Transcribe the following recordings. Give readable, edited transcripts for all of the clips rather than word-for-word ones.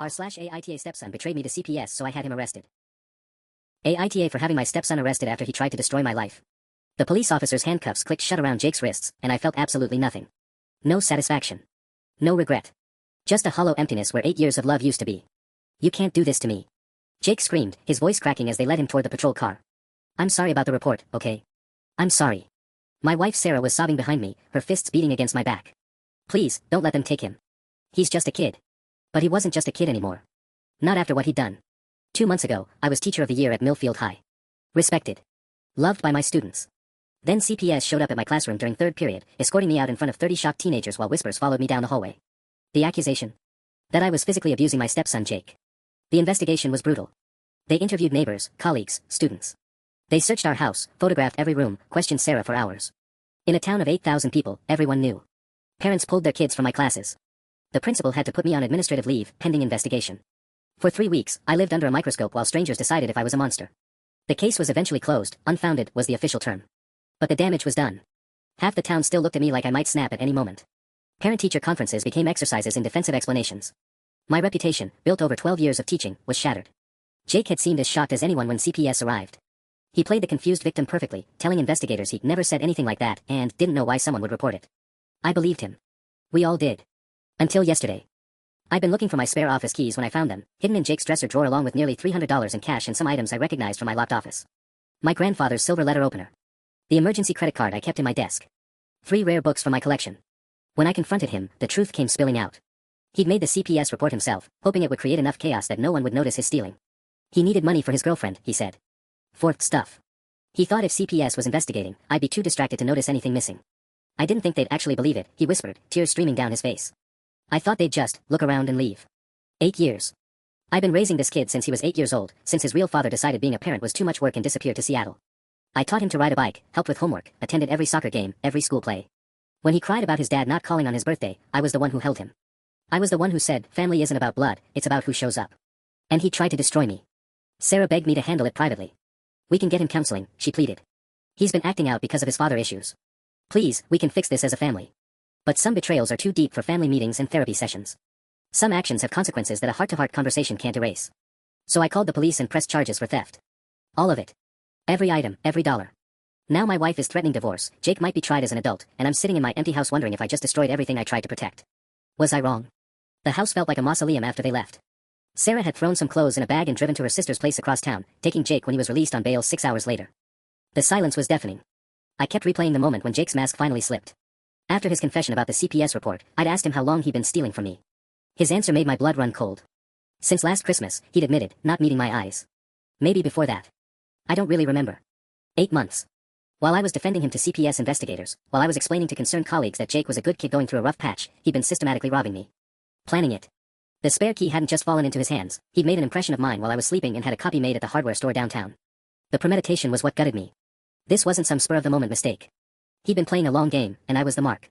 r/AITA stepson betrayed me to CPS, so I had him arrested. AITA for having my stepson arrested after he tried to destroy my life. The police officer's handcuffs clicked shut around Jake's wrists, and I felt absolutely nothing. No satisfaction. No regret. Just a hollow emptiness where 8 years of love used to be. You can't do this to me. Jake screamed, his voice cracking as they led him toward the patrol car. I'm sorry about the report, okay? I'm sorry. My wife Sarah was sobbing behind me, her fists beating against my back. Please, don't let them take him. He's just a kid. But he wasn't just a kid anymore. Not after what he'd done. 2 months ago, I was Teacher of the Year at Millfield High. Respected. Loved by my students. Then CPS showed up at my classroom during third period, escorting me out in front of 30 shocked teenagers while whispers followed me down the hallway. The accusation? That I was physically abusing my stepson Jake. The investigation was brutal. They interviewed neighbors, colleagues, students. They searched our house, photographed every room, questioned Sarah for hours. In a town of 8,000 people, everyone knew. Parents pulled their kids from my classes. The principal had to put me on administrative leave, pending investigation. For 3 weeks, I lived under a microscope while strangers decided if I was a monster. The case was eventually closed, unfounded was the official term. But the damage was done. Half the town still looked at me like I might snap at any moment. Parent-teacher conferences became exercises in defensive explanations. My reputation, built over 12 years of teaching, was shattered. Jake had seemed as shocked as anyone when CPS arrived. He played the confused victim perfectly, telling investigators he'd never said anything like that and didn't know why someone would report it. I believed him. We all did. Until yesterday. I'd been looking for my spare office keys when I found them, hidden in Jake's dresser drawer along with nearly $300 in cash and some items I recognized from my locked office. My grandfather's silver letter opener. The emergency credit card I kept in my desk. 3 rare books from my collection. When I confronted him, the truth came spilling out. He'd made the CPS report himself, hoping it would create enough chaos that no one would notice his stealing. He needed money for his girlfriend, he said. For stuff. He thought if CPS was investigating, I'd be too distracted to notice anything missing. I didn't think they'd actually believe it, he whispered, tears streaming down his face. I thought they'd just look around and leave. 8 years. I've been raising this kid since he was 8 years old, since his real father decided being a parent was too much work and disappeared to Seattle. I taught him to ride a bike, helped with homework, attended every soccer game, every school play. When he cried about his dad not calling on his birthday, I was the one who held him. I was the one who said, family isn't about blood, it's about who shows up. And he tried to destroy me. Sarah begged me to handle it privately. We can get him counseling, she pleaded. He's been acting out because of his father issues. Please, we can fix this as a family. But some betrayals are too deep for family meetings and therapy sessions. Some actions have consequences that a heart-to-heart conversation can't erase. So I called the police and pressed charges for theft. All of it. Every item, every dollar. Now my wife is threatening divorce, Jake might be tried as an adult, and I'm sitting in my empty house wondering if I just destroyed everything I tried to protect. Was I wrong? The house felt like a mausoleum after they left. Sarah had thrown some clothes in a bag and driven to her sister's place across town, taking Jake when he was released on bail 6 hours later. The silence was deafening. I kept replaying the moment when Jake's mask finally slipped. After his confession about the CPS report, I'd asked him how long he'd been stealing from me. His answer made my blood run cold. Since last Christmas, he'd admitted, not meeting my eyes. Maybe before that. I don't really remember. 8 months. While I was defending him to CPS investigators, while I was explaining to concerned colleagues that Jake was a good kid going through a rough patch, he'd been systematically robbing me. Planning it. The spare key hadn't just fallen into his hands, he'd made an impression of mine while I was sleeping and had a copy made at the hardware store downtown. The premeditation was what gutted me. This wasn't some spur-of-the-moment mistake. He'd been playing a long game, and I was the mark.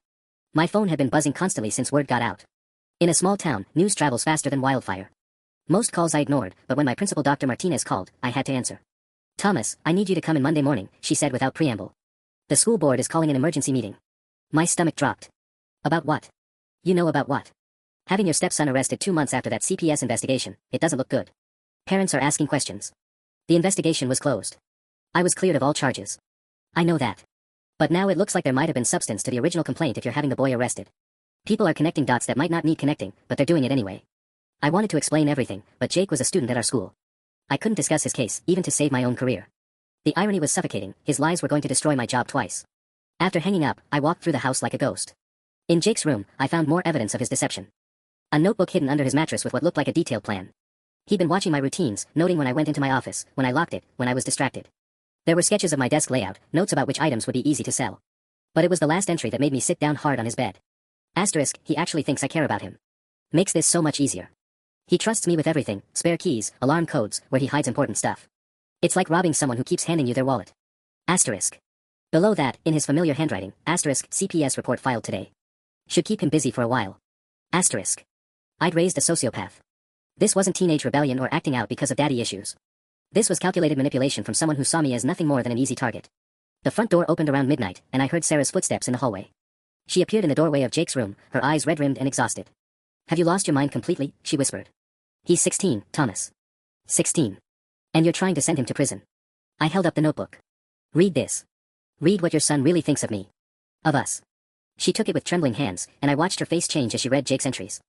My phone had been buzzing constantly since word got out. In a small town, news travels faster than wildfire. Most calls I ignored, but when my principal Dr. Martinez called, I had to answer. Thomas, I need you to come in Monday morning, she said without preamble. The school board is calling an emergency meeting. My stomach dropped. About what? You know about what? Having your stepson arrested 2 months after that CPS investigation, it doesn't look good. Parents are asking questions. The investigation was closed. I was cleared of all charges. I know that. But now it looks like there might have been substance to the original complaint if you're having the boy arrested. People are connecting dots that might not need connecting, but they're doing it anyway. I wanted to explain everything, but Jake was a student at our school. I couldn't discuss his case, even to save my own career. The irony was suffocating, his lies were going to destroy my job twice. After hanging up, I walked through the house like a ghost. In Jake's room, I found more evidence of his deception. A notebook hidden under his mattress with what looked like a detailed plan. He'd been watching my routines, noting when I went into my office, when I locked it, when I was distracted. There were sketches of my desk layout, notes about which items would be easy to sell. But it was the last entry that made me sit down hard on his bed. Asterisk, he actually thinks I care about him. Makes this so much easier. He trusts me with everything, spare keys, alarm codes, where he hides important stuff. It's like robbing someone who keeps handing you their wallet. Asterisk. Below that, in his familiar handwriting, asterisk, CPS report filed today. Should keep him busy for a while. Asterisk. I'd raised a sociopath. This wasn't teenage rebellion or acting out because of daddy issues. This was calculated manipulation from someone who saw me as nothing more than an easy target. The front door opened around midnight, and I heard Sarah's footsteps in the hallway. She appeared in the doorway of Jake's room, her eyes red-rimmed and exhausted. Have you lost your mind completely? She whispered. He's 16, Thomas. 16. And you're trying to send him to prison. I held up the notebook. Read this. Read what your son really thinks of me. Of us. She took it with trembling hands, and I watched her face change as she read Jake's entries.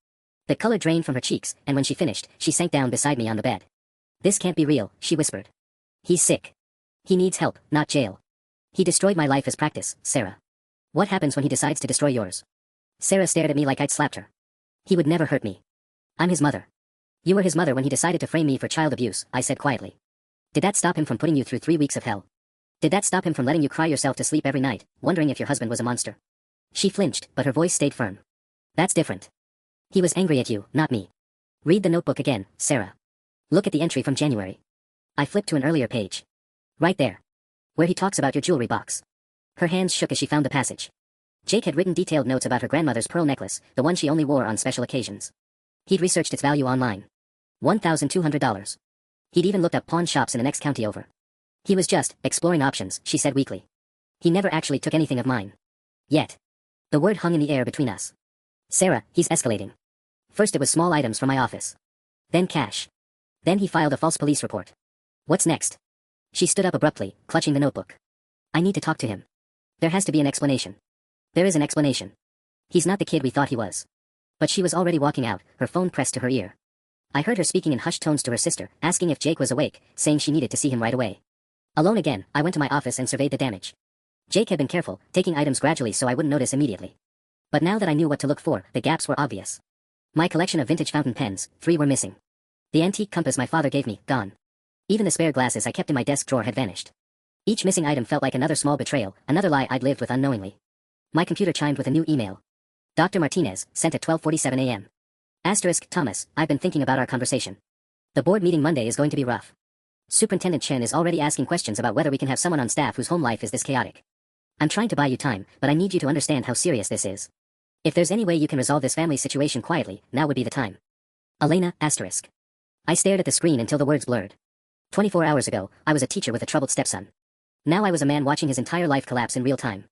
The color drained from her cheeks, and when she finished, she sank down beside me on the bed. This can't be real, she whispered. He's sick. He needs help, not jail. He destroyed my life as practice, Sarah. What happens when he decides to destroy yours? Sarah stared at me like I'd slapped her. He would never hurt me. I'm his mother. You were his mother when he decided to frame me for child abuse, I said quietly. Did that stop him from putting you through 3 weeks of hell? Did that stop him from letting you cry yourself to sleep every night, wondering if your husband was a monster? She flinched, but her voice stayed firm. That's different. He was angry at you, not me. Read the notebook again, Sarah. Look at the entry from January. I flipped to an earlier page. Right there. Where he talks about your jewelry box. Her hands shook as she found the passage. Jake had written detailed notes about her grandmother's pearl necklace, the one she only wore on special occasions. He'd researched its value online. $1,200. He'd even looked up pawn shops in the next county over. He was just exploring options, she said weakly. He never actually took anything of mine. Yet. The word hung in the air between us. Sarah, he's escalating. First it was small items from my office. Then cash. Then he filed a false police report. What's next? She stood up abruptly, clutching the notebook. I need to talk to him. There has to be an explanation. There is an explanation. He's not the kid we thought he was. But she was already walking out, her phone pressed to her ear. I heard her speaking in hushed tones to her sister, asking if Jake was awake, saying she needed to see him right away. Alone again, I went to my office and surveyed the damage. Jake had been careful, taking items gradually so I wouldn't notice immediately. But now that I knew what to look for, the gaps were obvious. My collection of vintage fountain pens, 3 were missing. The antique compass my father gave me, gone. Even the spare glasses I kept in my desk drawer had vanished. Each missing item felt like another small betrayal, another lie I'd lived with unknowingly. My computer chimed with a new email. Dr. Martinez, sent at 12:47 a.m. Asterisk, Thomas, I've been thinking about our conversation. The board meeting Monday is going to be rough. Superintendent Chen is already asking questions about whether we can have someone on staff whose home life is this chaotic. I'm trying to buy you time, but I need you to understand how serious this is. If there's any way you can resolve this family situation quietly, now would be the time. Elena, asterisk. I stared at the screen until the words blurred. 24 hours ago, I was a teacher with a troubled stepson. Now I was a man watching his entire life collapse in real time.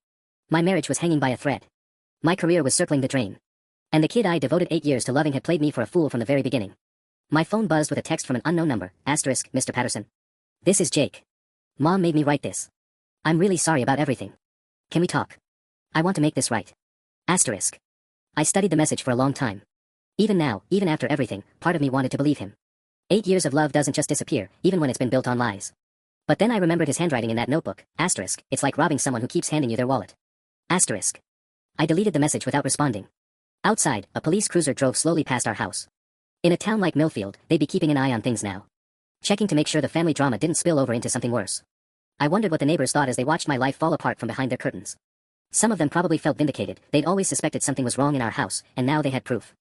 My marriage was hanging by a thread. My career was circling the drain. And the kid I devoted 8 years to loving had played me for a fool from the very beginning. My phone buzzed with a text from an unknown number, asterisk, Mr. Patterson. This is Jake. Mom made me write this. I'm really sorry about everything. Can we talk? I want to make this right. Asterisk. I studied the message for a long time. Even now, even after everything, part of me wanted to believe him. 8 years of love doesn't just disappear, even when it's been built on lies. But then I remembered his handwriting in that notebook, asterisk, it's like robbing someone who keeps handing you their wallet. Asterisk. I deleted the message without responding. Outside, a police cruiser drove slowly past our house. In a town like Millfield, they'd be keeping an eye on things now. Checking to make sure the family drama didn't spill over into something worse. I wondered what the neighbors thought as they watched my life fall apart from behind their curtains. Some of them probably felt vindicated, they'd always suspected something was wrong in our house, and now they had proof.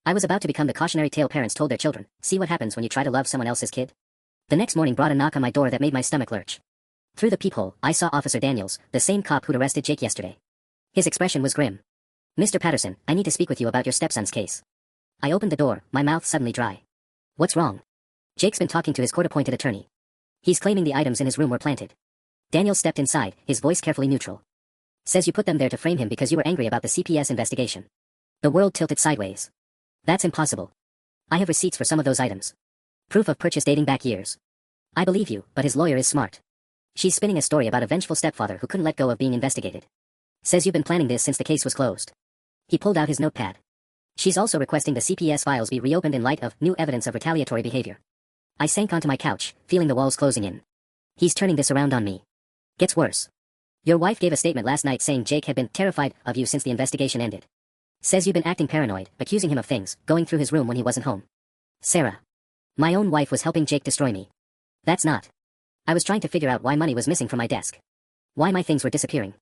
I was about to become the cautionary tale parents told their children, see what happens when you try to love someone else's kid? The next morning brought a knock on my door that made my stomach lurch. Through the peephole, I saw Officer Daniels, the same cop who'd arrested Jake yesterday. His expression was grim. Mr. Patterson, I need to speak with you about your stepson's case. I opened the door, my mouth suddenly dry. What's wrong? Jake's been talking to his court-appointed attorney. He's claiming the items in his room were planted. Daniel stepped inside, his voice carefully neutral. Says you put them there to frame him because you were angry about the CPS investigation. The world tilted sideways. That's impossible. I have receipts for some of those items. Proof of purchase dating back years. I believe you, but his lawyer is smart. She's spinning a story about a vengeful stepfather who couldn't let go of being investigated. Says you've been planning this since the case was closed. He pulled out his notepad. She's also requesting the CPS files be reopened in light of new evidence of retaliatory behavior. I sank onto my couch, feeling the walls closing in. He's turning this around on me. Gets worse. Your wife gave a statement last night saying Jake had been terrified of you since the investigation ended. Says you've been acting paranoid, accusing him of things, going through his room when he wasn't home. Sarah. My own wife was helping Jake destroy me. That's not. I was trying to figure out why money was missing from my desk. Why my things were disappearing.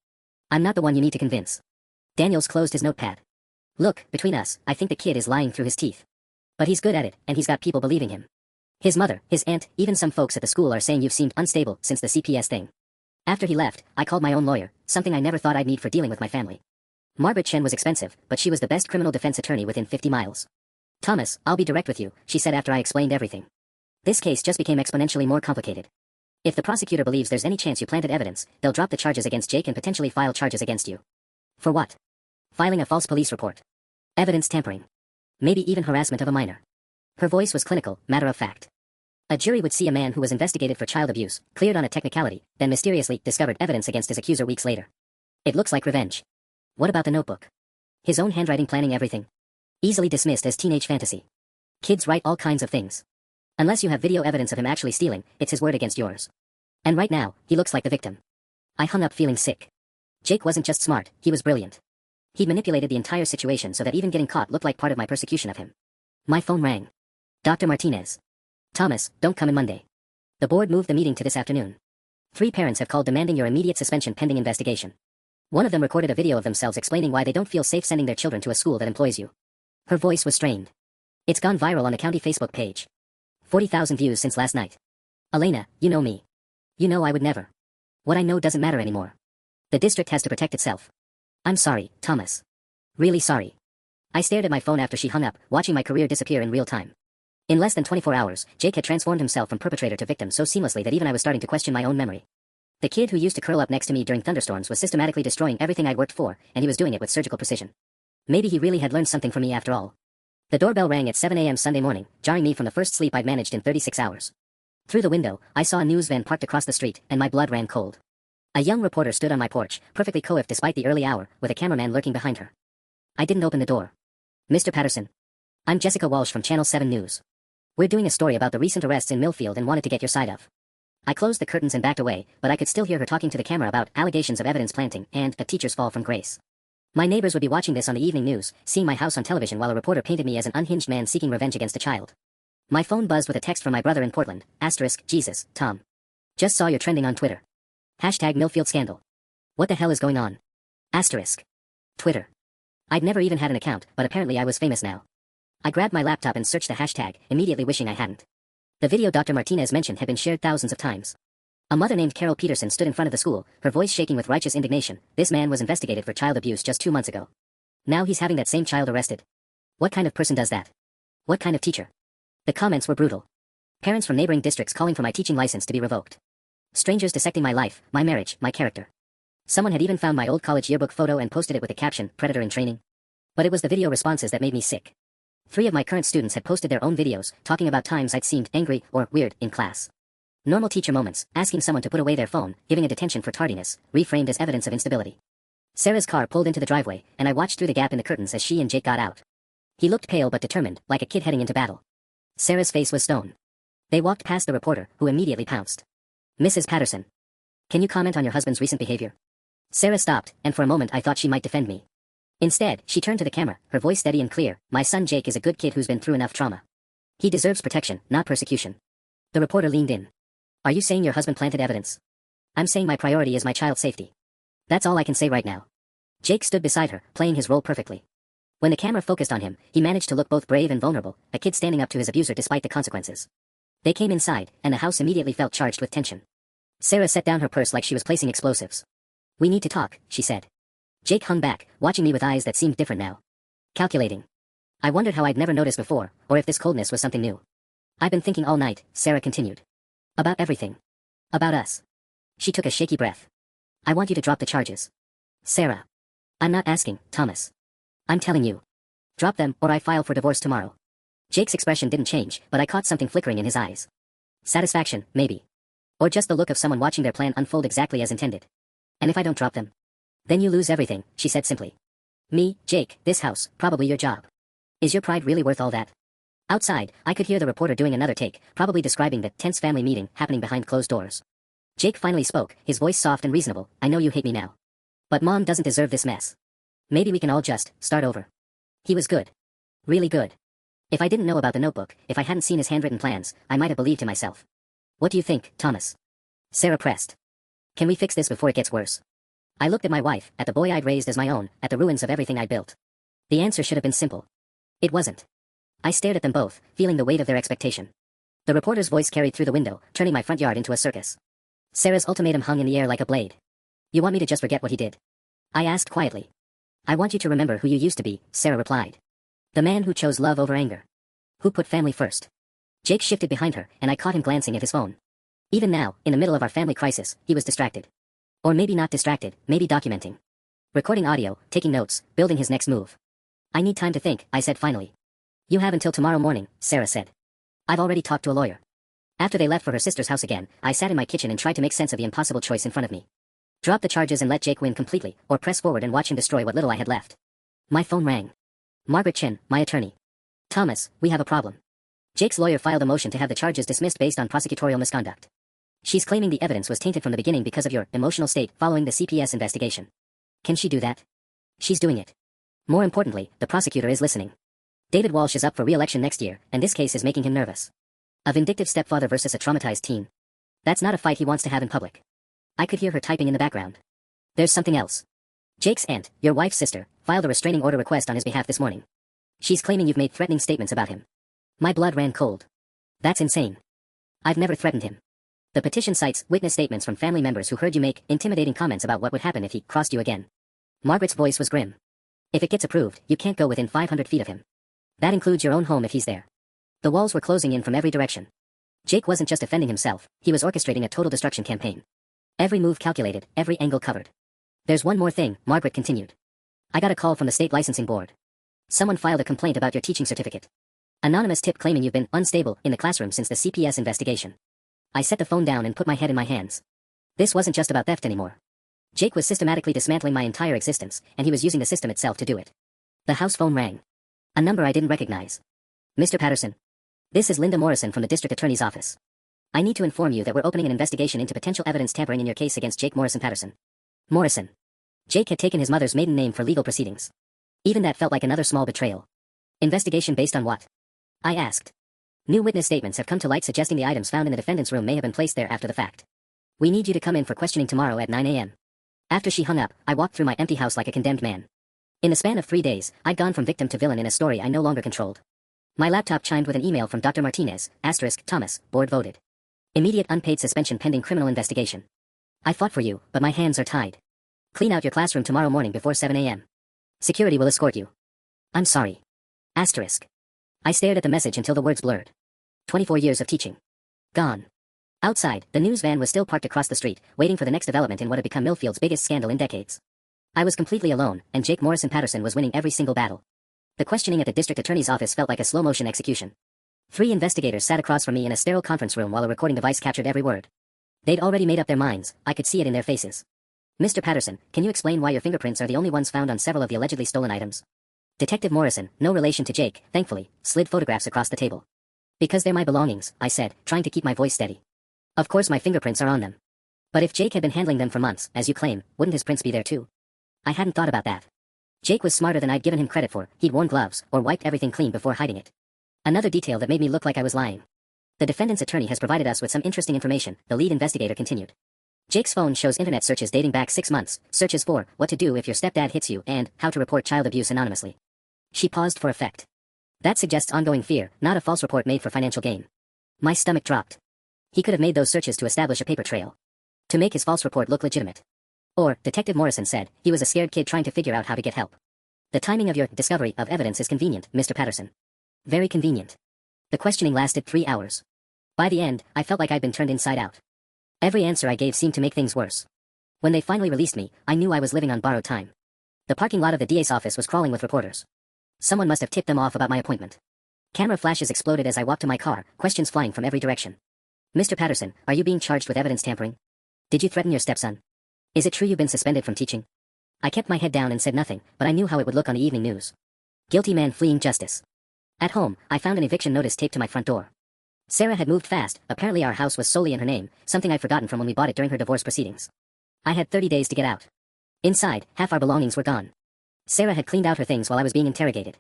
I'm not the one you need to convince. Daniels closed his notepad. Look, between us, I think the kid is lying through his teeth. But he's good at it, and he's got people believing him. His mother, his aunt, even some folks at the school are saying you've seemed unstable since the CPS thing. After he left, I called my own lawyer, something I never thought I'd need for dealing with my family. Margaret Chen was expensive, but she was the best criminal defense attorney within 50 miles. Thomas, I'll be direct with you, she said after I explained everything. This case just became exponentially more complicated. If the prosecutor believes there's any chance you planted evidence, they'll drop the charges against Jake and potentially file charges against you. For what? Filing a false police report. Evidence tampering. Maybe even harassment of a minor. Her voice was clinical, matter of fact. A jury would see a man who was investigated for child abuse, cleared on a technicality, then mysteriously discovered evidence against his accuser weeks later. It looks like revenge. What about the notebook? His own handwriting planning everything. Easily dismissed as teenage fantasy. Kids write all kinds of things. Unless you have video evidence of him actually stealing, it's his word against yours. And right now, he looks like the victim. I hung up feeling sick. Jake wasn't just smart, he was brilliant. He'd manipulated the entire situation so that even getting caught looked like part of my persecution of him. My phone rang. Dr. Martinez. Thomas, don't come in Monday. The board moved the meeting to this afternoon. 3 parents have called demanding your immediate suspension pending investigation. One of them recorded a video of themselves explaining why they don't feel safe sending their children to a school that employs you. Her voice was strained. It's gone viral on the county Facebook page. 40,000 views since last night. Elena, you know me. You know I would never. What I know doesn't matter anymore. The district has to protect itself. I'm sorry, Thomas. Really sorry. I stared at my phone after she hung up, watching my career disappear in real time. In less than 24 hours, Jake had transformed himself from perpetrator to victim so seamlessly that even I was starting to question my own memory. The kid who used to curl up next to me during thunderstorms was systematically destroying everything I'd worked for, and he was doing it with surgical precision. Maybe he really had learned something from me after all. The doorbell rang at 7 a.m. Sunday morning, jarring me from the first sleep I'd managed in 36 hours. Through the window, I saw a news van parked across the street, and my blood ran cold. A young reporter stood on my porch, perfectly coiffed despite the early hour, with a cameraman lurking behind her. I didn't open the door. Mr. Patterson. I'm Jessica Walsh from Channel 7 News. We're doing a story about the recent arrests in Millfield and wanted to get your side of. I closed the curtains and backed away, but I could still hear her talking to the camera about allegations of evidence planting and a teacher's fall from grace. My neighbors would be watching this on the evening news, seeing my house on television while a reporter painted me as an unhinged man seeking revenge against a child. My phone buzzed with a text from my brother in Portland, *Jesus, Tom. Just saw you're trending on Twitter. #Millfield scandal. What the hell is going on? Twitter. I'd never even had an account, but apparently I was famous now. I grabbed my laptop and searched the hashtag, immediately wishing I hadn't. The video Dr. Martinez mentioned had been shared thousands of times. A mother named Carol Peterson stood in front of the school, her voice shaking with righteous indignation. This man was investigated for child abuse just 2 months ago. Now he's having that same child arrested. What kind of person does that? What kind of teacher? The comments were brutal. Parents from neighboring districts calling for my teaching license to be revoked. Strangers dissecting my life, my marriage, my character. Someone had even found my old college yearbook photo and posted it with the caption, "Predator in Training." But it was the video responses that made me sick. 3 of my current students had posted their own videos, talking about times I'd seemed angry or weird in class. Normal teacher moments, asking someone to put away their phone, giving a detention for tardiness, reframed as evidence of instability. Sarah's car pulled into the driveway, and I watched through the gap in the curtains as she and Jake got out. He looked pale but determined, like a kid heading into battle. Sarah's face was stone. They walked past the reporter, who immediately pounced. "Mrs. Patterson. Can you comment on your husband's recent behavior?" Sarah stopped, and for a moment I thought she might defend me. Instead, she turned to the camera, her voice steady and clear. "My son Jake is a good kid who's been through enough trauma. He deserves protection, not persecution." The reporter leaned in. "Are you saying your husband planted evidence?" "I'm saying my priority is my child's safety. That's all I can say right now." Jake stood beside her, playing his role perfectly. When the camera focused on him, he managed to look both brave and vulnerable, a kid standing up to his abuser despite the consequences. They came inside, and the house immediately felt charged with tension. Sarah set down her purse like she was placing explosives. "We need to talk," she said. Jake hung back, watching me with eyes that seemed different now. Calculating. I wondered how I'd never noticed before, or if this coldness was something new. "I've been thinking all night," Sarah continued. "About everything. About us." She took a shaky breath. "I want you to drop the charges." "Sarah. I'm not asking, Thomas. I'm telling you. Drop them, or I file for divorce tomorrow." Jake's expression didn't change, but I caught something flickering in his eyes. Satisfaction, maybe. Or just the look of someone watching their plan unfold exactly as intended. "And if I don't drop them?" "Then you lose everything," she said simply. "Me, Jake, this house, probably your job. Is your pride really worth all that?" Outside, I could hear the reporter doing another take, probably describing the tense family meeting happening behind closed doors. Jake finally spoke, his voice soft and reasonable. "I know you hate me now. But Mom doesn't deserve this mess. Maybe we can all just start over. He was good. Really good. If I didn't know about the notebook, if I hadn't seen his handwritten plans, I might have believed in myself. What do you think, Thomas?" Sarah pressed. "Can we fix this before it gets worse?" I looked at my wife, at the boy I'd raised as my own, at the ruins of everything I'd built. The answer should have been simple. It wasn't. I stared at them both, feeling the weight of their expectation. The reporter's voice carried through the window, turning my front yard into a circus. Sarah's ultimatum hung in the air like a blade. "You want me to just forget what he did?" I asked quietly. "I want you to remember who you used to be," Sarah replied. "The man who chose love over anger. Who put family first." Jake shifted behind her, and I caught him glancing at his phone. Even now, in the middle of our family crisis, he was distracted. Or maybe not distracted, maybe documenting. Recording audio, taking notes, building his next move. "I need time to think," I said finally. You have until tomorrow morning, Sarah said. I've already talked to a lawyer. After they left for her sister's house again, I sat in my kitchen and tried to make sense of the impossible choice in front of me. Drop the charges and let Jake win completely, or press forward and watch him destroy what little I had left. My phone rang. Margaret Chin, my attorney. Thomas, we have a problem. Jake's lawyer filed a motion to have the charges dismissed based on prosecutorial misconduct. She's claiming the evidence was tainted from the beginning because of your emotional state following the CPS investigation. Can she do that? She's doing it. More importantly, the prosecutor is listening. David Walsh is up for re-election next year, and this case is making him nervous. A vindictive stepfather versus a traumatized teen. That's not a fight he wants to have in public. I could hear her typing in the background. There's something else. Jake's aunt, your wife's sister, filed a restraining order request on his behalf this morning. She's claiming you've made threatening statements about him. My blood ran cold. That's insane. I've never threatened him. The petition cites witness statements from family members who heard you make intimidating comments about what would happen if he crossed you again. Margaret's voice was grim. If it gets approved, you can't go within 500 feet of him. That includes your own home if he's there. The walls were closing in from every direction. Jake wasn't just defending himself, he was orchestrating a total destruction campaign. Every move calculated, every angle covered. There's one more thing, Margaret continued. I got a call from the state licensing board. Someone filed a complaint about your teaching certificate. Anonymous tip claiming you've been unstable in the classroom since the CPS investigation. I set the phone down and put my head in my hands. This wasn't just about theft anymore. Jake was systematically dismantling my entire existence, and he was using the system itself to do it. The house phone rang. A number I didn't recognize. Mr. Patterson. This is Linda Morrison from the district attorney's office. I need to inform you that we're opening an investigation into potential evidence tampering in your case against Jake Morrison Patterson. Morrison. Jake had taken his mother's maiden name for legal proceedings. Even that felt like another small betrayal. Investigation based on what? I asked. New witness statements have come to light suggesting the items found in the defendant's room may have been placed there after the fact. We need you to come in for questioning tomorrow at 9 a.m. After she hung up, I walked through my empty house like a condemned man. In the span of 3 days, I'd gone from victim to villain in a story I no longer controlled. My laptop chimed with an email from Dr. Martinez, Thomas, board voted. Immediate unpaid suspension pending criminal investigation. I fought for you, but my hands are tied. Clean out your classroom tomorrow morning before 7 a.m. Security will escort you. I'm sorry. I stared at the message until the words blurred. 24 years of teaching. Gone. Outside, the news van was still parked across the street, waiting for the next development in what had become Millfield's biggest scandal in decades. I was completely alone, and Jake Morrison Patterson was winning every single battle. The questioning at the district attorney's office felt like a slow-motion execution. 3 investigators sat across from me in a sterile conference room while a recording device captured every word. They'd already made up their minds, I could see it in their faces. Mr. Patterson, can you explain why your fingerprints are the only ones found on several of the allegedly stolen items? Detective Morrison, no relation to Jake, thankfully, slid photographs across the table. Because they're my belongings, I said, trying to keep my voice steady. Of course my fingerprints are on them. But if Jake had been handling them for months, as you claim, wouldn't his prints be there too? I hadn't thought about that. Jake was smarter than I'd given him credit for. He'd worn gloves, or wiped everything clean before hiding it. Another detail that made me look like I was lying. The defendant's attorney has provided us with some interesting information, the lead investigator continued. Jake's phone shows internet searches dating back 6 months, searches for what to do if your stepdad hits you and how to report child abuse anonymously. She paused for effect. That suggests ongoing fear, not a false report made for financial gain. My stomach dropped. He could have made those searches to establish a paper trail. To make his false report look legitimate. Or, Detective Morrison said, he was a scared kid trying to figure out how to get help. The timing of your discovery of evidence is convenient, Mr. Patterson. Very convenient. The questioning lasted 3 hours. By the end, I felt like I'd been turned inside out. Every answer I gave seemed to make things worse. When they finally released me, I knew I was living on borrowed time. The parking lot of the DA's office was crawling with reporters. Someone must have tipped them off about my appointment. Camera flashes exploded as I walked to my car, questions flying from every direction. Mr. Patterson, are you being charged with evidence tampering? Did you threaten your stepson? Is it true you've been suspended from teaching? I kept my head down and said nothing, but I knew how it would look on the evening news. Guilty man fleeing justice. At home, I found an eviction notice taped to my front door. Sarah had moved fast, apparently our house was solely in her name, something I'd forgotten from when we bought it during her divorce proceedings. I had 30 days to get out. Inside, half our belongings were gone. Sarah had cleaned out her things while I was being interrogated.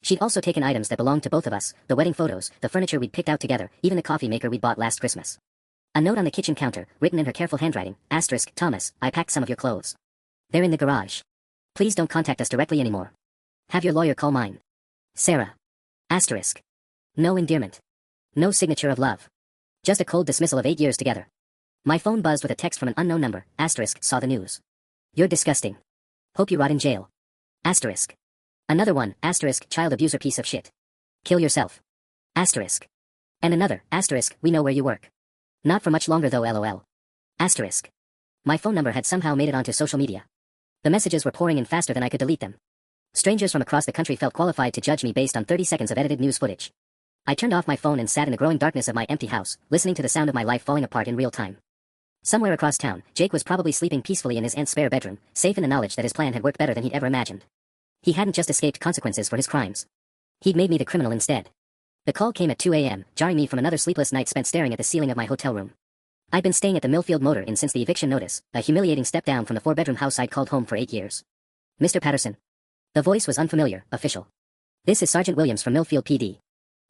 She'd also taken items that belonged to both of us, the wedding photos, the furniture we'd picked out together, even the coffee maker we'd bought last Christmas. A note on the kitchen counter, written in her careful handwriting, Thomas, I packed some of your clothes. They're in the garage. Please don't contact us directly anymore. Have your lawyer call mine. Sarah. No endearment. No signature of love. Just a cold dismissal of 8 years together. My phone buzzed with a text from an unknown number, saw the news. You're disgusting. Hope you rot in jail. Another one, child abuser piece of shit. Kill yourself. And another, we know where you work. Not for much longer though, lol. My phone number had somehow made it onto social media. The messages were pouring in faster than I could delete them. Strangers from across the country felt qualified to judge me based on 30 seconds of edited news footage. I turned off my phone and sat in the growing darkness of my empty house, listening to the sound of my life falling apart in real time. Somewhere across town, Jake was probably sleeping peacefully in his aunt's spare bedroom, safe in the knowledge that his plan had worked better than he'd ever imagined. He hadn't just escaped consequences for his crimes. He'd made me the criminal instead. The call came at 2 a.m., jarring me from another sleepless night spent staring at the ceiling of my hotel room. I'd been staying at the Millfield Motor Inn since the eviction notice, a humiliating step down from the 4-bedroom house I'd called home for 8 years. Mr. Patterson. The voice was unfamiliar, official. This is Sergeant Williams from Millfield PD.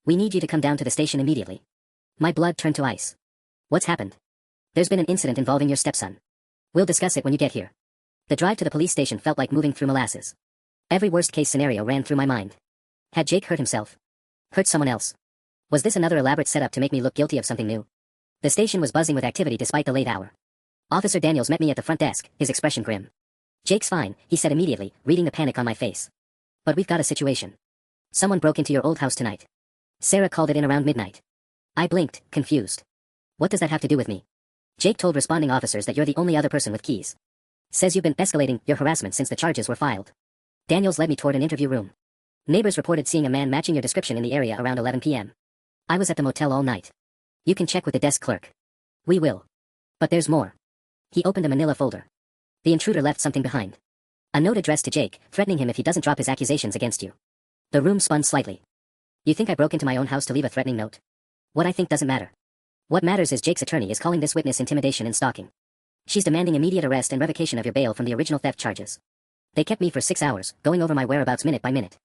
We need you to come down to the station immediately. My blood turned to ice. What's happened? There's been an incident involving your stepson. We'll discuss it when you get here. The drive to the police station felt like moving through molasses. Every worst-case scenario ran through my mind. Had Jake hurt himself? Hurt someone else? Was this another elaborate setup to make me look guilty of something new? The station was buzzing with activity despite the late hour. Officer Daniels met me at the front desk, his expression grim. Jake's fine, he said immediately, reading the panic on my face. But we've got a situation. Someone broke into your old house tonight. Sarah called it in around midnight. I blinked, confused. What does that have to do with me? Jake told responding officers that you're the only other person with keys. Says you've been escalating your harassment since the charges were filed. Daniels led me toward an interview room. Neighbors reported seeing a man matching your description in the area around 11 p.m. I was at the motel all night. You can check with the desk clerk. We will. But there's more. He opened a manila folder. The intruder left something behind. A note addressed to Jake, threatening him if he doesn't drop his accusations against you. The room spun slightly. You think I broke into my own house to leave a threatening note? What I think doesn't matter. What matters is Jake's attorney is calling this witness intimidation and stalking. She's demanding immediate arrest and revocation of your bail from the original theft charges. They kept me for 6 hours, going over my whereabouts minute by minute.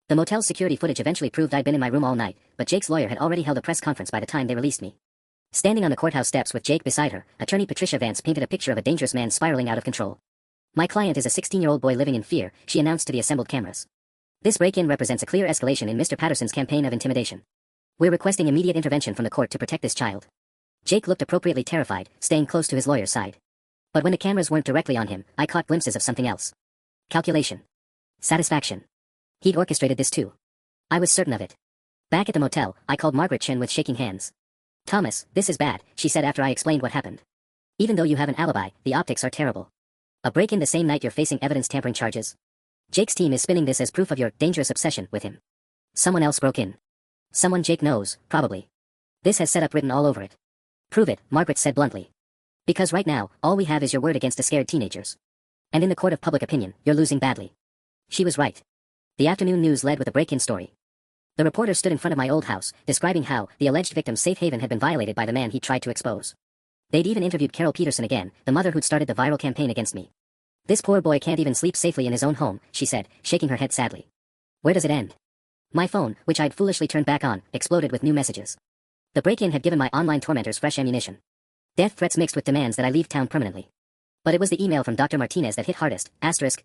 The motel's security footage eventually proved I'd been in my room all night, but Jake's lawyer had already held a press conference by the time they released me. Standing on the courthouse steps with Jake beside her, attorney Patricia Vance painted a picture of a dangerous man spiraling out of control. My client is a 16-year-old boy living in fear, she announced to the assembled cameras. This break-in represents a clear escalation in Mr. Patterson's campaign of intimidation. We're requesting immediate intervention from the court to protect this child. Jake looked appropriately terrified, staying close to his lawyer's side. But when the cameras weren't directly on him, I caught glimpses of something else. Calculation. Satisfaction. He'd orchestrated this too. I was certain of it. Back at the motel, I called Margaret Chen with shaking hands. Thomas, this is bad, she said after I explained what happened. Even though you have an alibi, the optics are terrible. A break-in the same night you're facing evidence tampering charges. Jake's team is spinning this as proof of your dangerous obsession with him. Someone else broke in. Someone Jake knows, probably. This has setup written all over it. Prove it, Margaret said bluntly. Because right now, all we have is your word against the scared teenagers. And in the court of public opinion, you're losing badly. She was right. The afternoon news led with a break-in story. The reporter stood in front of my old house, describing how the alleged victim's safe haven had been violated by the man he tried to expose. They'd even interviewed Carol Peterson again, the mother who'd started the viral campaign against me. This poor boy can't even sleep safely in his own home, she said, shaking her head sadly. Where does it end? My phone, which I'd foolishly turned back on, exploded with new messages. The break-in had given my online tormentors fresh ammunition. Death threats mixed with demands that I leave town permanently. But it was the email from Dr. Martinez that hit hardest,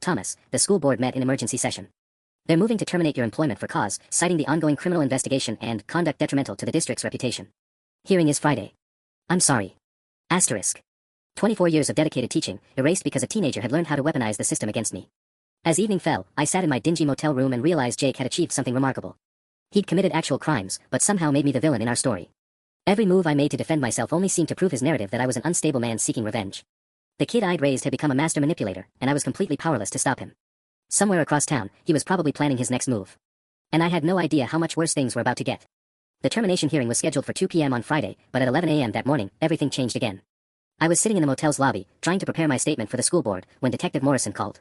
Thomas, the school board met in emergency session. They're moving to terminate your employment for cause, citing the ongoing criminal investigation and conduct detrimental to the district's reputation. Hearing is Friday. I'm sorry. 24 years of dedicated teaching, erased because a teenager had learned how to weaponize the system against me. As evening fell, I sat in my dingy motel room and realized Jake had achieved something remarkable. He'd committed actual crimes, but somehow made me the villain in our story. Every move I made to defend myself only seemed to prove his narrative that I was an unstable man seeking revenge. The kid I'd raised had become a master manipulator, and I was completely powerless to stop him. Somewhere across town, he was probably planning his next move. And I had no idea how much worse things were about to get. The termination hearing was scheduled for 2 p.m. on Friday, but at 11 a.m. that morning, everything changed again. I was sitting in the motel's lobby, trying to prepare my statement for the school board, when Detective Morrison called.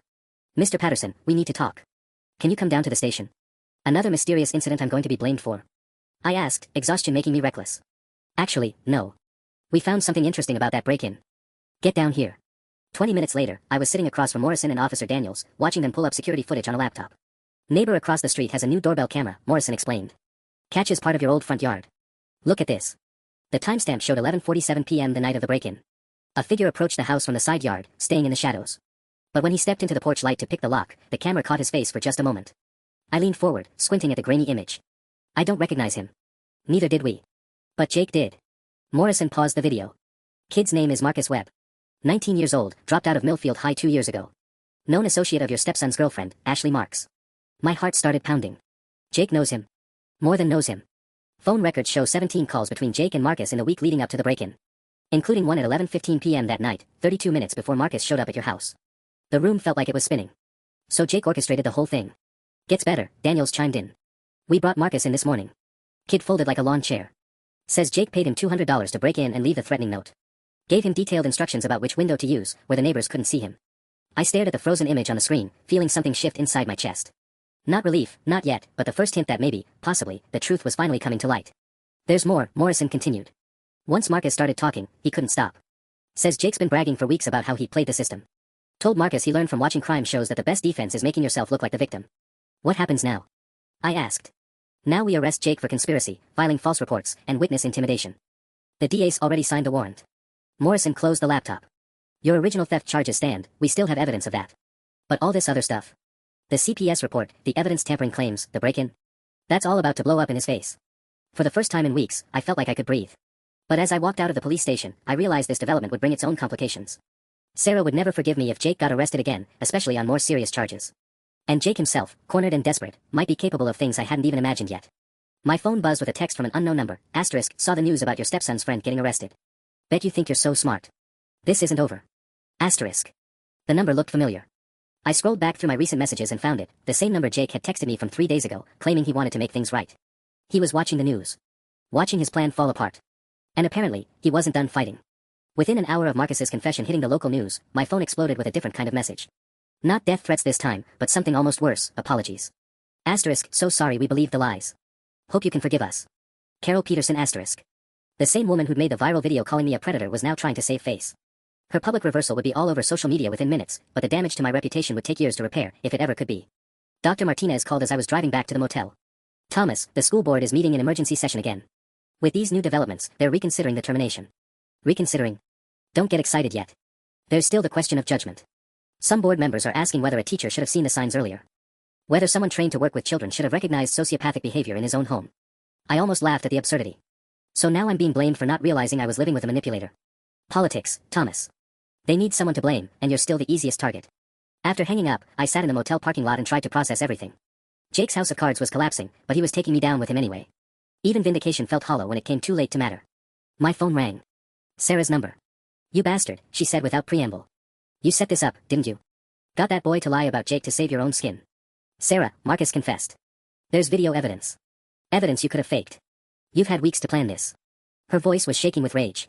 Mr. Patterson, we need to talk. Can you come down to the station? Another mysterious incident I'm going to be blamed for? I asked, exhaustion making me reckless. Actually, no. We found something interesting about that break-in. Get down here. 20 minutes later, I was sitting across from Morrison and Officer Daniels, watching them pull up security footage on a laptop. Neighbor across the street has a new doorbell camera, Morrison explained. Catches part of your old front yard. Look at this. The timestamp showed 11:47 p.m. the night of the break-in. A figure approached the house from the side yard, staying in the shadows. But when he stepped into the porch light to pick the lock, the camera caught his face for just a moment. I leaned forward, squinting at the grainy image. I don't recognize him. Neither did we. But Jake did. Morrison paused the video. Kid's name is Marcus Webb. 19 years old, dropped out of Millfield High 2 years ago. Known associate of your stepson's girlfriend, Ashley Marks. My heart started pounding. Jake knows him. More than knows him. Phone records show 17 calls between Jake and Marcus in the week leading up to the break-in. Including one at 11:15 p.m. that night, 32 minutes before Marcus showed up at your house. The room felt like it was spinning. So Jake orchestrated the whole thing. Gets better, Daniels chimed in. We brought Marcus in this morning. Kid folded like a lawn chair. Says Jake paid him $200 to break in and leave the threatening note. Gave him detailed instructions about which window to use, where the neighbors couldn't see him. I stared at the frozen image on the screen, feeling something shift inside my chest. Not relief, not yet, but the first hint that maybe, possibly, the truth was finally coming to light. There's more, Morrison continued. Once Marcus started talking, he couldn't stop. Says Jake's been bragging for weeks about how he played the system. Told Marcus he learned from watching crime shows that the best defense is making yourself look like the victim. What happens now? I asked. Now we arrest Jake for conspiracy, filing false reports, and witness intimidation. The DA's already signed the warrant. Morrison closed the laptop. Your original theft charges stand, we still have evidence of that. But all this other stuff. The CPS report, the evidence tampering claims, the break-in. That's all about to blow up in his face. For the first time in weeks, I felt like I could breathe. But as I walked out of the police station, I realized this development would bring its own complications. Sarah would never forgive me if Jake got arrested again, especially on more serious charges. And Jake himself, cornered and desperate, might be capable of things I hadn't even imagined yet. My phone buzzed with a text from an unknown number. Asterisk, saw the news about your stepson's friend getting arrested. Bet you think you're so smart. This isn't over. Asterisk. The number looked familiar. I scrolled back through my recent messages and found it, the same number Jake had texted me from 3 days ago, claiming he wanted to make things right. He was watching the news. Watching his plan fall apart. And apparently, he wasn't done fighting. Within an hour of Marcus's confession hitting the local news, my phone exploded with a different kind of message. Not death threats this time, but something almost worse, apologies. Asterisk, so sorry we believed the lies. Hope you can forgive us. Carol Peterson asterisk. The same woman who'd made the viral video calling me a predator was now trying to save face. Her public reversal would be all over social media within minutes, but the damage to my reputation would take years to repair, if it ever could be. Dr. Martinez called as I was driving back to the motel. Thomas, the school board is meeting in emergency session again. With these new developments, they're reconsidering the termination. Reconsidering? Don't get excited yet. There's still the question of judgment. Some board members are asking whether a teacher should have seen the signs earlier. Whether someone trained to work with children should have recognized sociopathic behavior in his own home. I almost laughed at the absurdity. So now I'm being blamed for not realizing I was living with a manipulator. Politics, Thomas. They need someone to blame, and you're still the easiest target. After hanging up, I sat in the motel parking lot and tried to process everything. Jake's house of cards was collapsing, but he was taking me down with him anyway. Even vindication felt hollow when it came too late to matter. My phone rang. Sarah's number. You bastard, she said without preamble. You set this up, didn't you? Got that boy to lie about Jake to save your own skin. Sarah, Marcus confessed. There's video evidence. Evidence you could have faked. You've had weeks to plan this. Her voice was shaking with rage.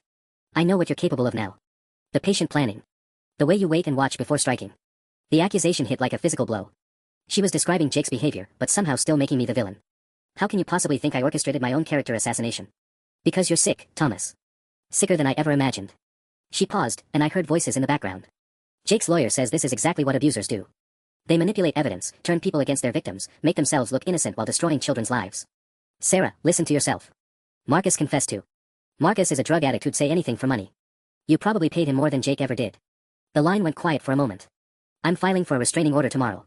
I know what you're capable of now. The patient planning. The way you wait and watch before striking. The accusation hit like a physical blow. She was describing Jake's behavior, but somehow still making me the villain. How can you possibly think I orchestrated my own character assassination? Because you're sick, Thomas. Sicker than I ever imagined. She paused, and I heard voices in the background. Jake's lawyer says this is exactly what abusers do. They manipulate evidence, turn people against their victims, make themselves look innocent while destroying children's lives. Sarah, listen to yourself. Marcus confessed to. Marcus is a drug addict who'd say anything for money. You probably paid him more than Jake ever did. The line went quiet for a moment. I'm filing for a restraining order tomorrow.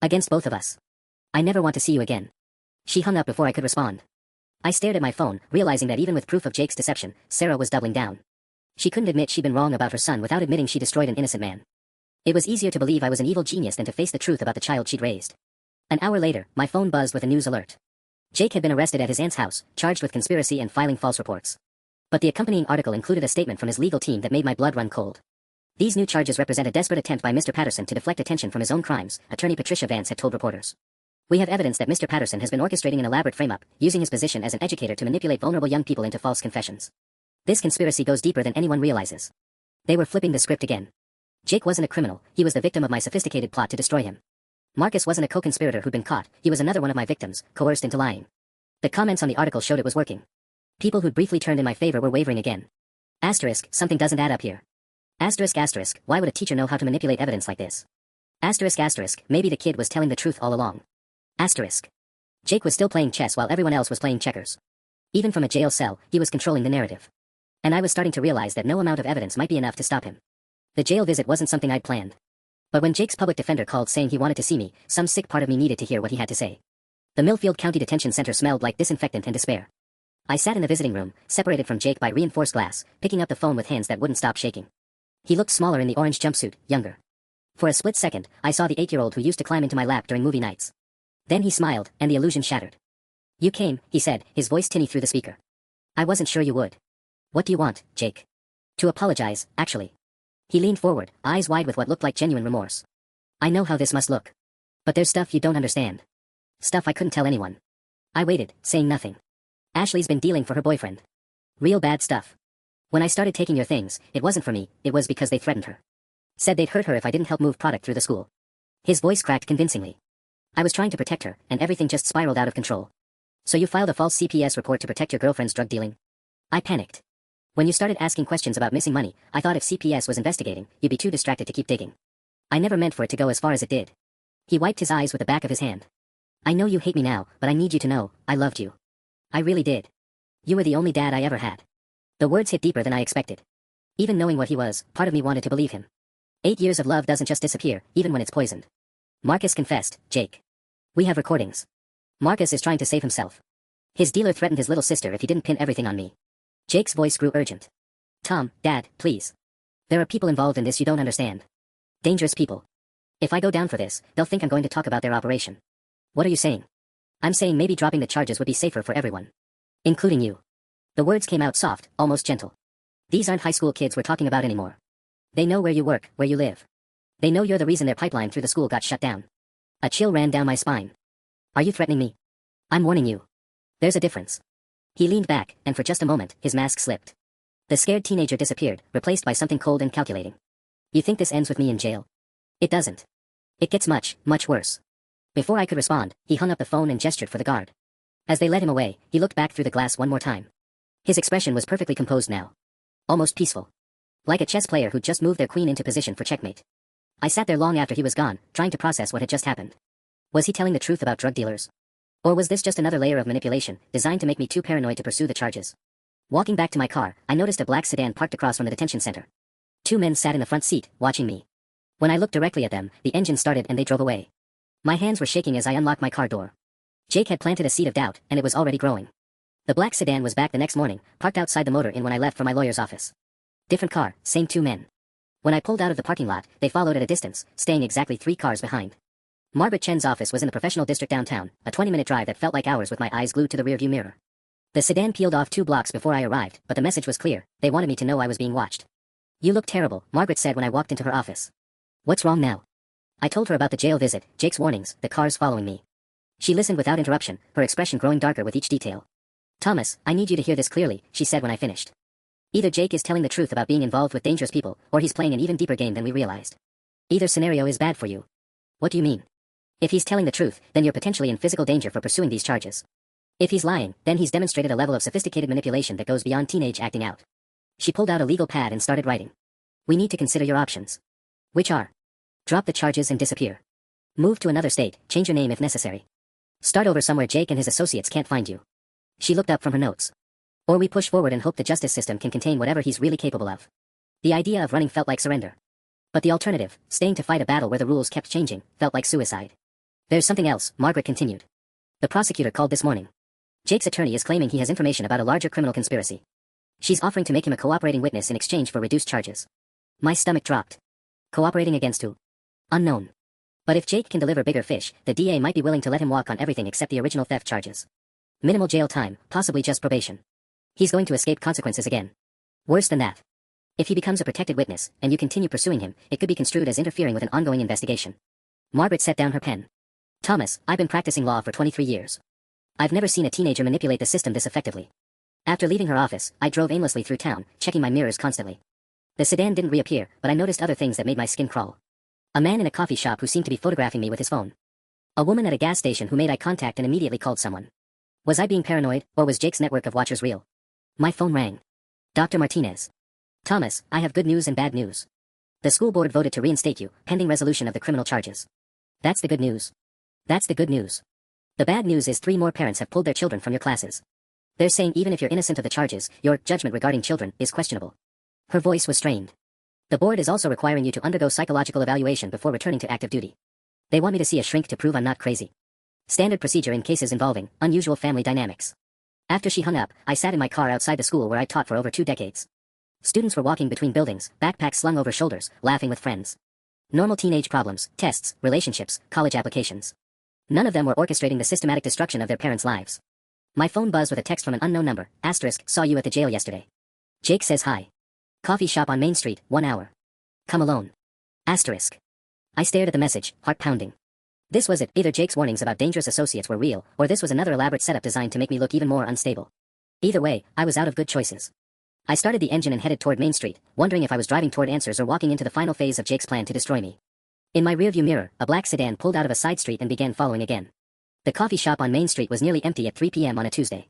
Against both of us. I never want to see you again. She hung up before I could respond. I stared at my phone, realizing that even with proof of Jake's deception, Sarah was doubling down. She couldn't admit she'd been wrong about her son without admitting she destroyed an innocent man. It was easier to believe I was an evil genius than to face the truth about the child she'd raised. An hour later, my phone buzzed with a news alert. Jake had been arrested at his aunt's house, charged with conspiracy and filing false reports. But the accompanying article included a statement from his legal team that made my blood run cold. These new charges represent a desperate attempt by Mr. Patterson to deflect attention from his own crimes, attorney Patricia Vance had told reporters. We have evidence that Mr. Patterson has been orchestrating an elaborate frame-up, using his position as an educator to manipulate vulnerable young people into false confessions. This conspiracy goes deeper than anyone realizes. They were flipping the script again. Jake wasn't a criminal, he was the victim of my sophisticated plot to destroy him. Marcus wasn't a co-conspirator who'd been caught, he was another one of my victims, coerced into lying. The comments on the article showed it was working. People who'd briefly turned in my favor were wavering again. Asterisk, something doesn't add up here. Asterisk, asterisk, why would a teacher know how to manipulate evidence like this? Asterisk, asterisk, maybe the kid was telling the truth all along. Asterisk. Jake was still playing chess while everyone else was playing checkers. Even from a jail cell, he was controlling the narrative. And I was starting to realize that no amount of evidence might be enough to stop him. The jail visit wasn't something I'd planned. But when Jake's public defender called saying he wanted to see me, some sick part of me needed to hear what he had to say. The Millfield County Detention Center smelled like disinfectant and despair. I sat in the visiting room, separated from Jake by reinforced glass, picking up the phone with hands that wouldn't stop shaking. He looked smaller in the orange jumpsuit, younger. For a split second, I saw the 8-year-old who used to climb into my lap during movie nights. Then he smiled, and the illusion shattered. You came, he said, his voice tinny through the speaker. I wasn't sure you would. What do you want, Jake? To apologize, actually. He leaned forward, eyes wide with what looked like genuine remorse. I know how this must look. But there's stuff you don't understand. Stuff I couldn't tell anyone. I waited, saying nothing. Ashley's been dealing for her boyfriend. Real bad stuff. When I started taking your things, it wasn't for me, it was because they threatened her. Said they'd hurt her if I didn't help move product through the school. His voice cracked convincingly. I was trying to protect her, and everything just spiraled out of control. So you filed a false CPS report to protect your girlfriend's drug dealing? I panicked. When you started asking questions about missing money, I thought if CPS was investigating, you'd be too distracted to keep digging. I never meant for it to go as far as it did. He wiped his eyes with the back of his hand. I know you hate me now, but I need you to know, I loved you. I really did. You were the only dad I ever had. The words hit deeper than I expected. Even knowing what he was, part of me wanted to believe him. 8 years of love doesn't just disappear, even when it's poisoned. Marcus confessed, Jake. We have recordings. Marcus is trying to save himself. His dealer threatened his little sister if he didn't pin everything on me. Jake's voice grew urgent. Tom, Dad, please. There are people involved in this you don't understand. Dangerous people. If I go down for this, they'll think I'm going to talk about their operation. What are you saying? I'm saying maybe dropping the charges would be safer for everyone. Including you. The words came out soft, almost gentle. These aren't high school kids we're talking about anymore. They know where you work, where you live. They know you're the reason their pipeline through the school got shut down. A chill ran down my spine. Are you threatening me? I'm warning you. There's a difference. He leaned back, and for just a moment, his mask slipped. The scared teenager disappeared, replaced by something cold and calculating. You think this ends with me in jail? It doesn't. It gets much, much worse. Before I could respond, he hung up the phone and gestured for the guard. As they led him away, he looked back through the glass one more time. His expression was perfectly composed now. Almost peaceful. Like a chess player who'd just moved their queen into position for checkmate. I sat there long after he was gone, trying to process what had just happened. Was he telling the truth about drug dealers? Or was this just another layer of manipulation, designed to make me too paranoid to pursue the charges? Walking back to my car, I noticed a black sedan parked across from the detention center. 2 men sat in the front seat, watching me. When I looked directly at them, the engine started and they drove away. My hands were shaking as I unlocked my car door. Jake had planted a seed of doubt, and it was already growing. The black sedan was back the next morning, parked outside the motor inn when I left for my lawyer's office. Different car, same 2 men. When I pulled out of the parking lot, they followed at a distance, staying exactly 3 cars behind. Margaret Chen's office was in the professional district downtown, a 20-minute drive that felt like hours with my eyes glued to the rearview mirror. The sedan peeled off 2 blocks before I arrived, but the message was clear. They wanted me to know I was being watched. You look terrible, Margaret said when I walked into her office. What's wrong now? I told her about the jail visit, Jake's warnings, the cars following me. She listened without interruption, her expression growing darker with each detail. Thomas, I need you to hear this clearly, she said when I finished. Either Jake is telling the truth about being involved with dangerous people, or he's playing an even deeper game than we realized. Either scenario is bad for you. What do you mean? If he's telling the truth, then you're potentially in physical danger for pursuing these charges. If he's lying, then he's demonstrated a level of sophisticated manipulation that goes beyond teenage acting out. She pulled out a legal pad and started writing. We need to consider your options. Which are? Drop the charges and disappear. Move to another state, change your name if necessary. Start over somewhere Jake and his associates can't find you. She looked up from her notes. Or we push forward and hope the justice system can contain whatever he's really capable of. The idea of running felt like surrender. But the alternative, staying to fight a battle where the rules kept changing, felt like suicide. There's something else, Margaret continued. The prosecutor called this morning. Jake's attorney is claiming he has information about a larger criminal conspiracy. She's offering to make him a cooperating witness in exchange for reduced charges. My stomach dropped. Cooperating against who? Unknown. But if Jake can deliver bigger fish, the DA might be willing to let him walk on everything except the original theft charges. Minimal jail time, possibly just probation. He's going to escape consequences again. Worse than that. If he becomes a protected witness, and you continue pursuing him, it could be construed as interfering with an ongoing investigation. Margaret set down her pen. Thomas, I've been practicing law for 23 years. I've never seen a teenager manipulate the system this effectively. After leaving her office, I drove aimlessly through town, checking my mirrors constantly. The sedan didn't reappear, but I noticed other things that made my skin crawl. A man in a coffee shop who seemed to be photographing me with his phone. A woman at a gas station who made eye contact and immediately called someone. Was I being paranoid, or was Jake's network of watchers real? My phone rang. Dr. Martinez. Thomas, I have good news and bad news. The school board voted to reinstate you, pending resolution of the criminal charges. That's the good news. That's the good news. The bad news is 3 more parents have pulled their children from your classes. They're saying even if you're innocent of the charges, your judgment regarding children is questionable. Her voice was strained. The board is also requiring you to undergo psychological evaluation before returning to active duty. They want me to see a shrink to prove I'm not crazy. Standard procedure in cases involving unusual family dynamics. After she hung up, I sat in my car outside the school where I taught for over 2 decades. Students were walking between buildings, backpacks slung over shoulders, laughing with friends. Normal teenage problems, tests, relationships, college applications. None of them were orchestrating the systematic destruction of their parents' lives. My phone buzzed with a text from an unknown number. Asterisk, saw you at the jail yesterday. Jake says hi. Coffee shop on Main Street, 1 hour. Come alone. Asterisk. I stared at the message, heart pounding. This was it. Either Jake's warnings about dangerous associates were real, or this was another elaborate setup designed to make me look even more unstable. Either way, I was out of good choices. I started the engine and headed toward Main Street, wondering if I was driving toward answers or walking into the final phase of Jake's plan to destroy me. In my rearview mirror, a black sedan pulled out of a side street and began following again. The coffee shop on Main Street was nearly empty at 3 p.m. on a Tuesday.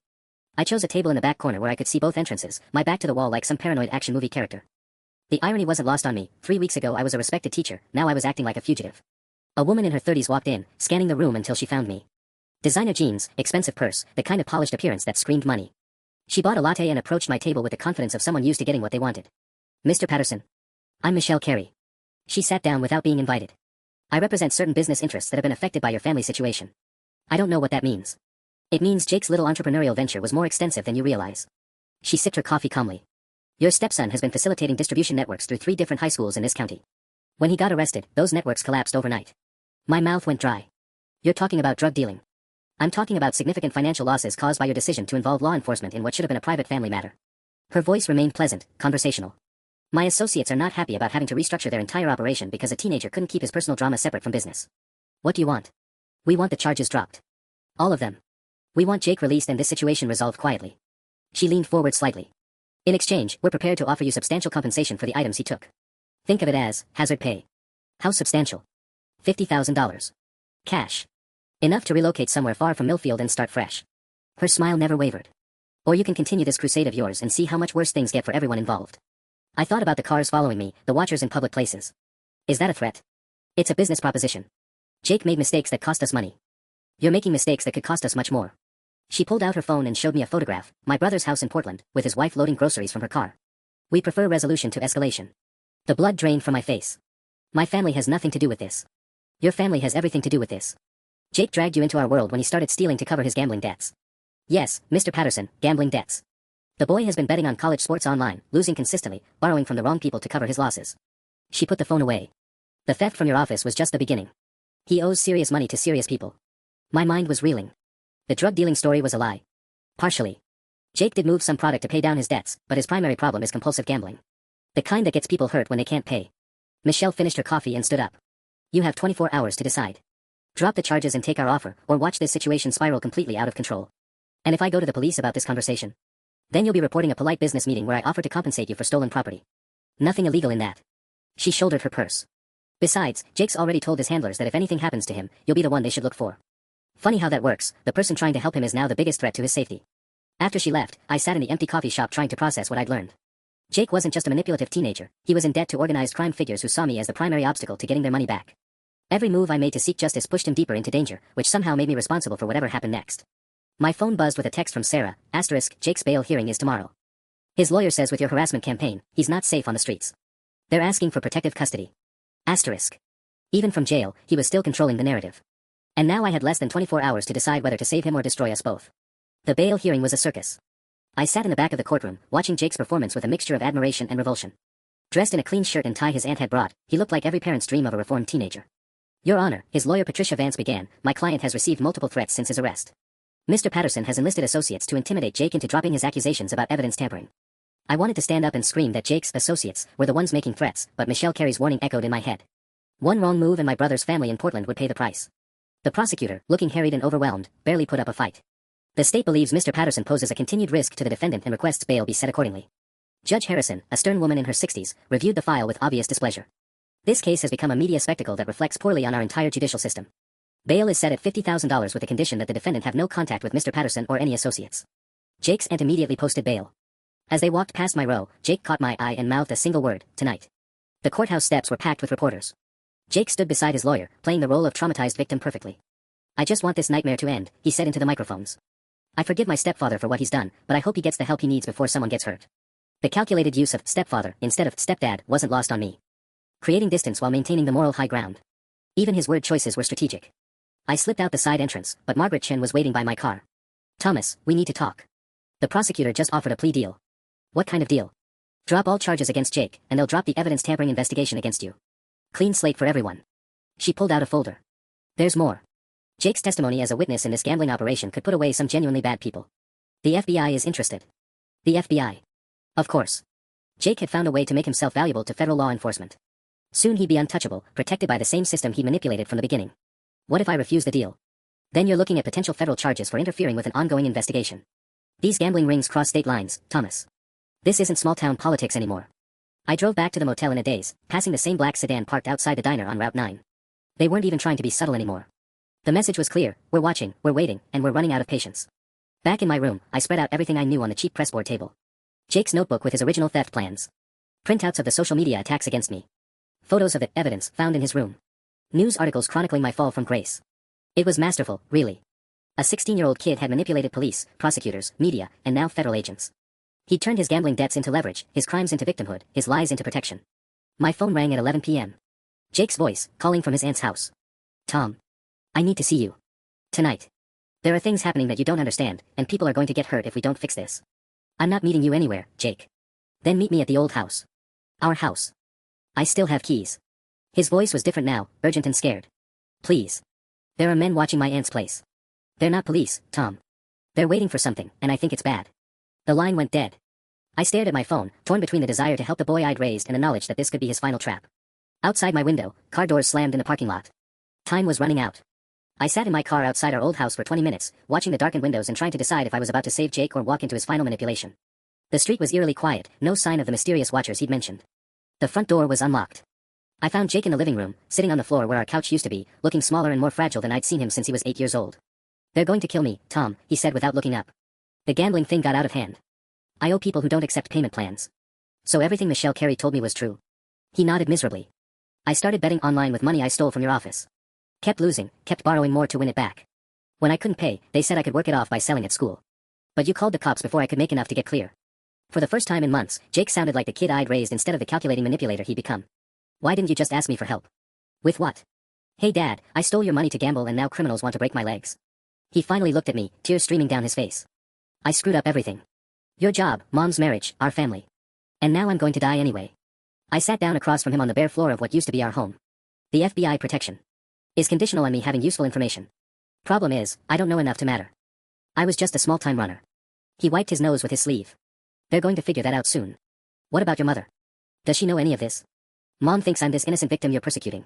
I chose a table in the back corner where I could see both entrances, my back to the wall like some paranoid action movie character. The irony wasn't lost on me. 3 weeks ago I was a respected teacher, now I was acting like a fugitive. A woman in her 30s walked in, scanning the room until she found me. Designer jeans, expensive purse, the kind of polished appearance that screamed money. She bought a latte and approached my table with the confidence of someone used to getting what they wanted. "Mr. Patterson. I'm Michelle Carey." She sat down without being invited. "I represent certain business interests that have been affected by your family situation." "I don't know what that means." "It means Jake's little entrepreneurial venture was more extensive than you realize." She sipped her coffee calmly. "Your stepson has been facilitating distribution networks through 3 different high schools in this county. When he got arrested, those networks collapsed overnight." My mouth went dry. "You're talking about drug dealing." "I'm talking about significant financial losses caused by your decision to involve law enforcement in what should have been a private family matter." Her voice remained pleasant, conversational. "My associates are not happy about having to restructure their entire operation because a teenager couldn't keep his personal drama separate from business." "What do you want?" "We want the charges dropped. All of them. We want Jake released and this situation resolved quietly." She leaned forward slightly. "In exchange, we're prepared to offer you substantial compensation for the items he took. Think of it as hazard pay." "How substantial?" $50,000. Cash. Enough to relocate somewhere far from Millfield and start fresh." Her smile never wavered. "Or you can continue this crusade of yours and see how much worse things get for everyone involved." I thought about the cars following me, the watchers in public places. Is that a threat? It's a business proposition. Jake made mistakes that cost us money. You're making mistakes that could cost us much more. She pulled out her phone and showed me a photograph, my brother's house in Portland, with his wife loading groceries from her car. "We prefer resolution to escalation." The blood drained from my face. "My family has nothing to do with this." "Your family has everything to do with this. Jake dragged you into our world when he started stealing to cover his gambling debts." "Yes, Mr. Patterson, gambling debts. The boy has been betting on college sports online, losing consistently, borrowing from the wrong people to cover his losses." She put the phone away. "The theft from your office was just the beginning. He owes serious money to serious people." My mind was reeling. The drug dealing story was a lie. Partially. Jake did move some product to pay down his debts, but his primary problem is compulsive gambling. The kind that gets people hurt when they can't pay. Michelle finished her coffee and stood up. "You have 24 hours to decide. Drop the charges and take our offer, or watch this situation spiral completely out of control. And if I go to the police about this conversation, then you'll be reporting a polite business meeting where I offer to compensate you for stolen property. Nothing illegal in that." She shouldered her purse. "Besides, Jake's already told his handlers that if anything happens to him, you'll be the one they should look for. Funny how that works, the person trying to help him is now the biggest threat to his safety." After she left, I sat in the empty coffee shop trying to process what I'd learned. Jake wasn't just a manipulative teenager, he was in debt to organized crime figures who saw me as the primary obstacle to getting their money back. Every move I made to seek justice pushed him deeper into danger, which somehow made me responsible for whatever happened next. My phone buzzed with a text from Sarah, *, Jake's bail hearing is tomorrow. His lawyer says with your harassment campaign, he's not safe on the streets. They're asking for protective custody. *. Even from jail, he was still controlling the narrative. And now I had less than 24 hours to decide whether to save him or destroy us both. The bail hearing was a circus. I sat in the back of the courtroom, watching Jake's performance with a mixture of admiration and revulsion. Dressed in a clean shirt and tie his aunt had brought, he looked like every parent's dream of a reformed teenager. "Your Honor," his lawyer Patricia Vance began, "my client has received multiple threats since his arrest. Mr. Patterson has enlisted associates to intimidate Jake into dropping his accusations about evidence tampering." I wanted to stand up and scream that Jake's associates were the ones making threats, but Michelle Carey's warning echoed in my head. One wrong move and my brother's family in Portland would pay the price. The prosecutor, looking harried and overwhelmed, barely put up a fight. "The state believes Mr. Patterson poses a continued risk to the defendant and requests bail be set accordingly." Judge Harrison, a stern woman in her 60s, reviewed the file with obvious displeasure. "This case has become a media spectacle that reflects poorly on our entire judicial system. Bail is set at $50,000 with the condition that the defendant have no contact with Mr. Patterson or any associates." Jake's aunt immediately posted bail. As they walked past my row, Jake caught my eye and mouthed a single word, "Tonight." The courthouse steps were packed with reporters. Jake stood beside his lawyer, playing the role of traumatized victim perfectly. "I just want this nightmare to end," he said into the microphones. "I forgive my stepfather for what he's done, but I hope he gets the help he needs before someone gets hurt." The calculated use of stepfather instead of stepdad wasn't lost on me. Creating distance while maintaining the moral high ground. Even his word choices were strategic. I slipped out the side entrance, but Margaret Chen was waiting by my car. "Thomas, we need to talk. The prosecutor just offered a plea deal." "What kind of deal?" "Drop all charges against Jake, and they'll drop the evidence tampering investigation against you. Clean slate for everyone." She pulled out a folder. "There's more. Jake's testimony as a witness in this gambling operation could put away some genuinely bad people. The FBI is interested." The FBI. Of course. Jake had found a way to make himself valuable to federal law enforcement. Soon he'd be untouchable, protected by the same system he manipulated from the beginning. What if I refuse the deal? Then you're looking at potential federal charges for interfering with an ongoing investigation. These gambling rings cross state lines, Thomas. This isn't small-town politics anymore. I drove back to the motel in a daze, passing the same black sedan parked outside the diner on Route 9. They weren't even trying to be subtle anymore. The message was clear: we're watching, we're waiting, and we're running out of patience. Back in my room, I spread out everything I knew on the cheap pressboard table. Jake's notebook with his original theft plans. Printouts of the social media attacks against me. Photos of the evidence found in his room. News articles chronicling my fall from grace. It was masterful, really. A 16-year-old kid had manipulated police, prosecutors, media, and now federal agents. He'd turned his gambling debts into leverage, his crimes into victimhood, his lies into protection. My phone rang at 11 p.m. Jake's voice, calling from his aunt's house. Tom. I need to see you. Tonight. There are things happening that you don't understand, and people are going to get hurt if we don't fix this. I'm not meeting you anywhere, Jake. Then meet me at the old house. Our house. I still have keys. His voice was different now, urgent and scared. Please. There are men watching my aunt's place. They're not police, Tom. They're waiting for something, and I think it's bad. The line went dead. I stared at my phone, torn between the desire to help the boy I'd raised and the knowledge that this could be his final trap. Outside my window, car doors slammed in the parking lot. Time was running out. I sat in my car outside our old house for 20 minutes, watching the darkened windows and trying to decide if I was about to save Jake or walk into his final manipulation. The street was eerily quiet, no sign of the mysterious watchers he'd mentioned. The front door was unlocked. I found Jake in the living room, sitting on the floor where our couch used to be, looking smaller and more fragile than I'd seen him since he was 8 years old. They're going to kill me, Tom, he said without looking up. The gambling thing got out of hand. I owe people who don't accept payment plans. So everything Michelle Carey told me was true. He nodded miserably. I started betting online with money I stole from your office. Kept losing, kept borrowing more to win it back. When I couldn't pay, they said I could work it off by selling at school. But you called the cops before I could make enough to get clear. For the first time in months, Jake sounded like the kid I'd raised instead of the calculating manipulator he'd become. Why didn't you just ask me for help? With what? Hey Dad, I stole your money to gamble and now criminals want to break my legs. He finally looked at me, tears streaming down his face. I screwed up everything. Your job, Mom's marriage, our family. And now I'm going to die anyway. I sat down across from him on the bare floor of what used to be our home. The FBI protection is conditional on me having useful information. Problem is, I don't know enough to matter. I was just a small-time runner. He wiped his nose with his sleeve. They're going to figure that out soon. What about your mother? Does she know any of this? Mom thinks I'm this innocent victim you're persecuting.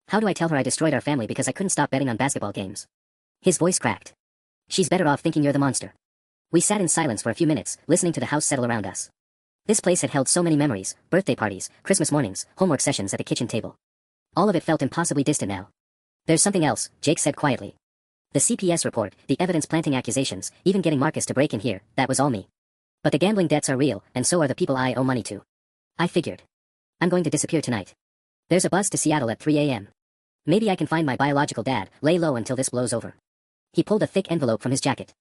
How do I tell her I destroyed our family because I couldn't stop betting on basketball games? His voice cracked. She's better off thinking you're the monster. We sat in silence for a few minutes, listening to the house settle around us. This place had held so many memories, birthday parties, Christmas mornings, homework sessions at the kitchen table. All of it felt impossibly distant now. There's something else, Jake said quietly. The CPS report, the evidence planting accusations, even getting Marcus to break in here, that was all me. But the gambling debts are real, and so are the people I owe money to. I figured. I'm going to disappear tonight. There's a bus to Seattle at 3 a.m. Maybe I can find my biological dad, lay low until this blows over. He pulled a thick envelope from his jacket.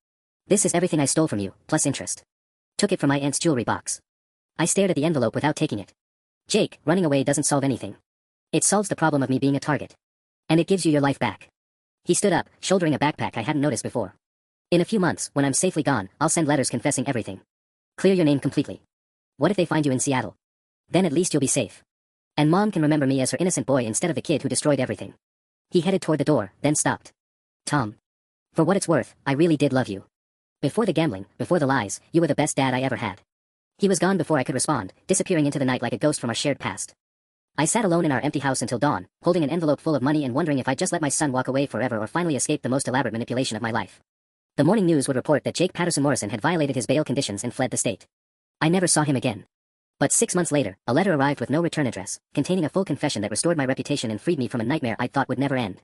This is everything I stole from you, plus interest. Took it from my aunt's jewelry box. I stared at the envelope without taking it. Jake, running away doesn't solve anything. It solves the problem of me being a target. And it gives you your life back. He stood up, shouldering a backpack I hadn't noticed before. In a few months, when I'm safely gone, I'll send letters confessing everything. Clear your name completely. What if they find you in Seattle? Then at least you'll be safe. And Mom can remember me as her innocent boy instead of the kid who destroyed everything. He headed toward the door, then stopped. Tom. For what it's worth, I really did love you. Before the gambling, before the lies, you were the best dad I ever had. He was gone before I could respond, disappearing into the night like a ghost from our shared past. I sat alone in our empty house until dawn, holding an envelope full of money and wondering if I'd just let my son walk away forever or finally escape the most elaborate manipulation of my life. The morning news would report that Jake Patterson Morrison had violated his bail conditions and fled the state. I never saw him again. But 6 months later, a letter arrived with no return address, containing a full confession that restored my reputation and freed me from a nightmare I thought would never end.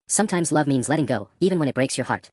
Sometimes love means letting go, even when it breaks your heart.